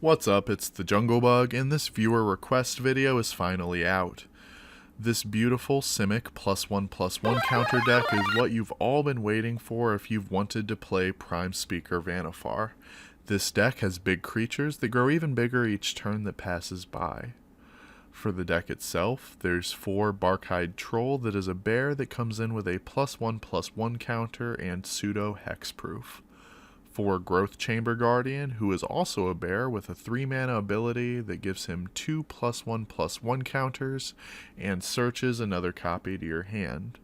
What's up, it's the Jungle Bug, and this viewer request video is finally out. This beautiful Simic +1/+1 counter deck is what you've all been waiting for if you've wanted to play Prime Speaker Vannifar. This deck has big creatures that grow even bigger each turn that passes by. For the deck itself, there's 4 Barkhide Troll that is a bear that comes in with a +1/+1 counter and pseudo hexproof. 4 Growth Chamber Guardian, who is also a bear with a 3 mana ability that gives him 2 +1/+1 counters and searches another copy to your hand.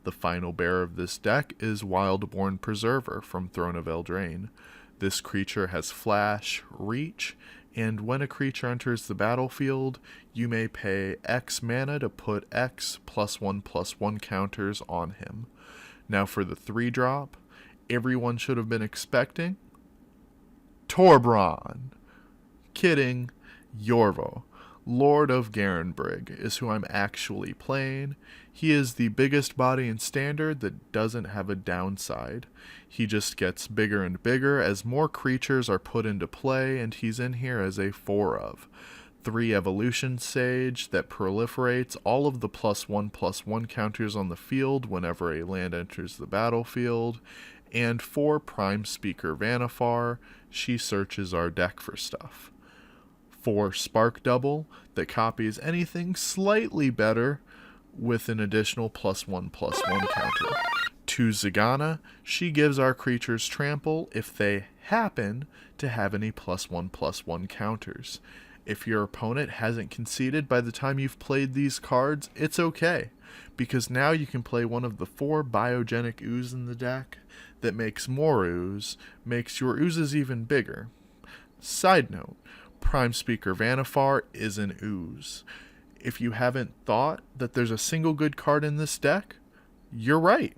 The final bear of this deck is Wildborn Preserver from Throne of Eldraine. This creature has Flash, Reach, and when a creature enters the battlefield, you may pay X mana to put X +1/+1 counters on him. Now for the 3-drop, everyone should have been expecting Torbran. Kidding. Yorvo, Lord of Garenbrig, is who I'm actually playing. He is the biggest body in Standard that doesn't have a downside. He just gets bigger and bigger as more creatures are put into play, and he's in here as a 4 of. 3 Evolution Sage that proliferates all of the +1/+1 counters on the field whenever a land enters the battlefield, and 4 Prime Speaker Vannifar, she searches our deck for stuff. 4 Spark Double that copies anything slightly better with an additional +1/+1 counter. 2 Zagana, she gives our creatures trample if they happen to have any +1/+1 counters. If your opponent hasn't conceded by the time you've played these cards, it's okay, because now you can play one of the 4 biogenic ooze in the deck that makes more ooze, makes your oozes even bigger. Side note, Prime Speaker Vannifar is an ooze. If you haven't thought that there's a single good card in this deck, you're right.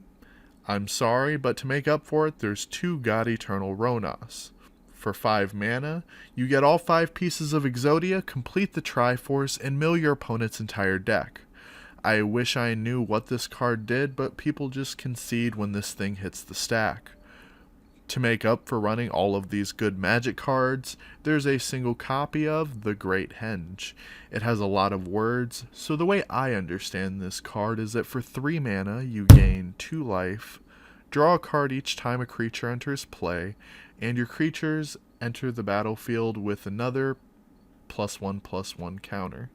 I'm sorry, but to make up for it, there's 2 God Eternal Ronas. For 5 mana, you get all 5 pieces of Exodia, complete the Triforce, and mill your opponent's entire deck. I wish I knew what this card did, but people just concede when this thing hits the stack. To make up for running all of these good Magic cards, there's a single copy of the Great Henge. It has a lot of words, so the way I understand this card is that for 3 mana, you gain 2 life, draw a card each time a creature enters play, and your creatures enter the battlefield with another +1/+1 counter.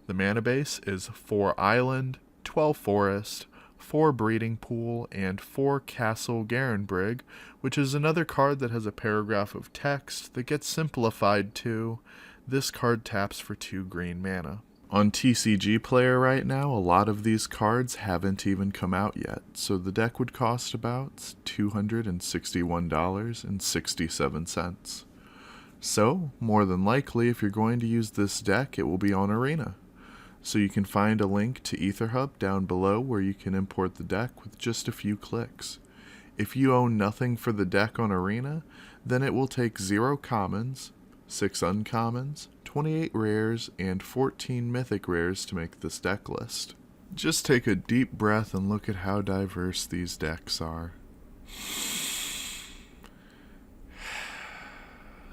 The mana base is 4 Island, 12 Forest, 4 Breeding Pool, and 4 Castle Garenbrig, which is another card that has a paragraph of text that gets simplified to, this card taps for 2 green mana. On Tcgplayer right now, a lot of these cards haven't even come out yet, so the deck would cost about $261.67. So, more than likely, if you're going to use this deck, it will be on Arena. So you can find a link to Aetherhub down below where you can import the deck with just a few clicks. If you own nothing for the deck on Arena, then it will take 0 commons, 6 uncommons, 28 rares, and 14 mythic rares to make this deck list. Just take a deep breath and look at how diverse these decks are.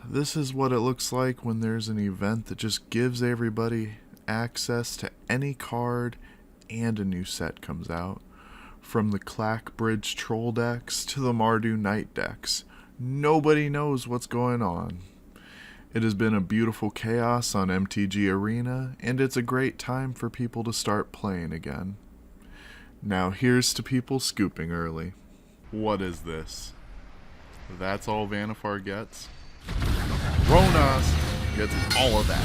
This is what it looks like when there's an event that just gives everybody access to any card and a new set comes out. From the Clackbridge Troll decks to the Mardu Knight decks, nobody knows what's going on. It has been a beautiful chaos on MTG Arena, and it's a great time for people to start playing again. Now here's to people scooping early. What is this? That's all Vannifar gets? Ronas gets all of that.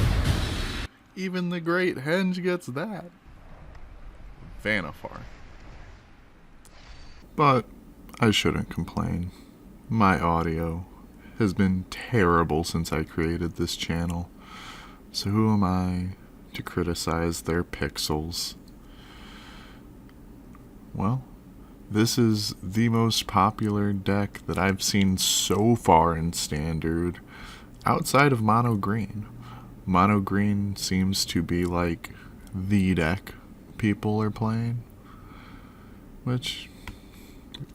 Even the Great Henge gets that. Vannifar. But I shouldn't complain. My audio has been terrible since I created this channel, so who am I to criticize their pixels? Well, this is the most popular deck that I've seen so far in Standard, outside of Mono Green. Mono Green seems to be like the deck people are playing, which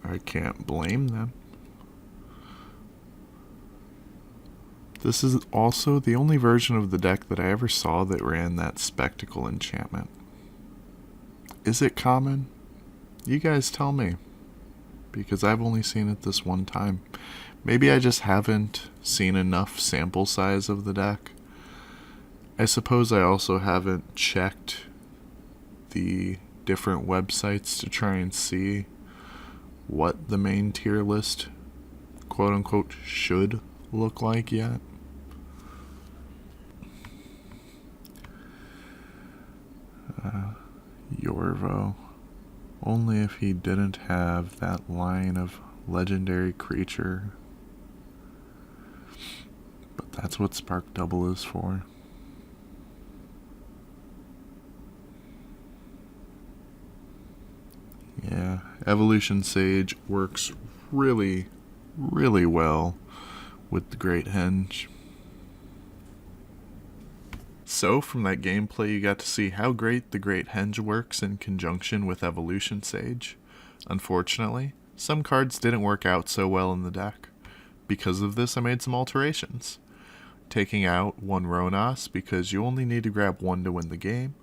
I can't blame them. This is also the only version of the deck that I ever saw that ran that Spectacle enchantment. Is it common? You guys tell me, because I've only seen it this one time. Maybe I just haven't seen enough sample size of the deck. I suppose I also haven't checked the different websites to try and see what the main tier list, quote unquote, should look like yet. Yorvo. Only if he didn't have that line of legendary creature. But that's what Spark Double is for. Yeah, Evolution Sage works really, really well with the Great Henge. So, from that gameplay, you got to see how great the Great Henge works in conjunction with Evolution Sage. Unfortunately, some cards didn't work out so well in the deck. Because of this, I made some alterations. Taking out one Ronas because you only need to grab one to win the game.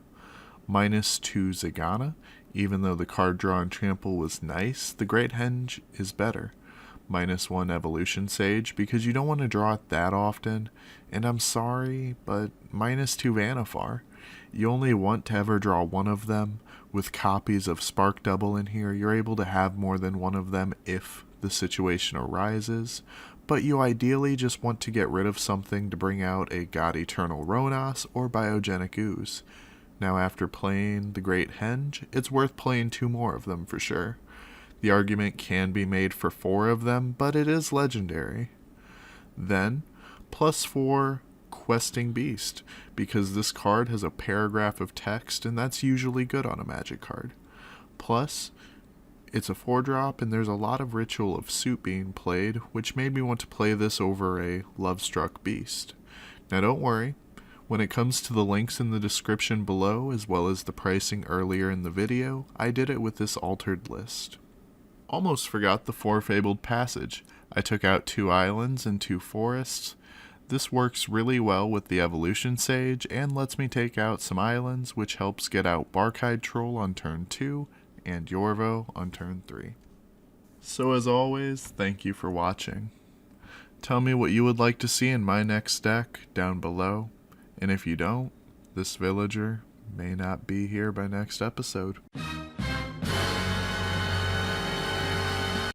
-2 Zagana, even though the card draw and trample was nice, the Great Henge is better. -1 Evolution Sage because you don't want to draw it that often, and I'm sorry, but -2 vannifar. You only want to ever draw one of them. With copies of Spark Double in here, you're able to have more than one of them if the situation arises, but you ideally just want to get rid of something to bring out a God Eternal Ronas or Biogenic Ooze. Now after playing the Great Henge, it's worth playing 2 more of them for sure. The argument can be made for 4 of them, but it is legendary. Then, +4 Questing Beast, because this card has a paragraph of text, and that's usually good on a Magic card. Plus, it's a 4-drop, and there's a lot of Ritual of Suit being played, which made me want to play this over a Lovestruck Beast. Now don't worry, when it comes to the links in the description below, as well as the pricing earlier in the video, I did it with this altered list. Almost forgot the 4 Fabled Passage. I took out 2 islands and 2 forests. This works really well with the Evolution Sage and lets me take out some islands, which helps get out Barkhide Troll on turn 2 and Yorvo on turn 3. So as always, thank you for watching. Tell me what you would like to see in my next deck down below, and if you don't, this villager may not be here by next episode.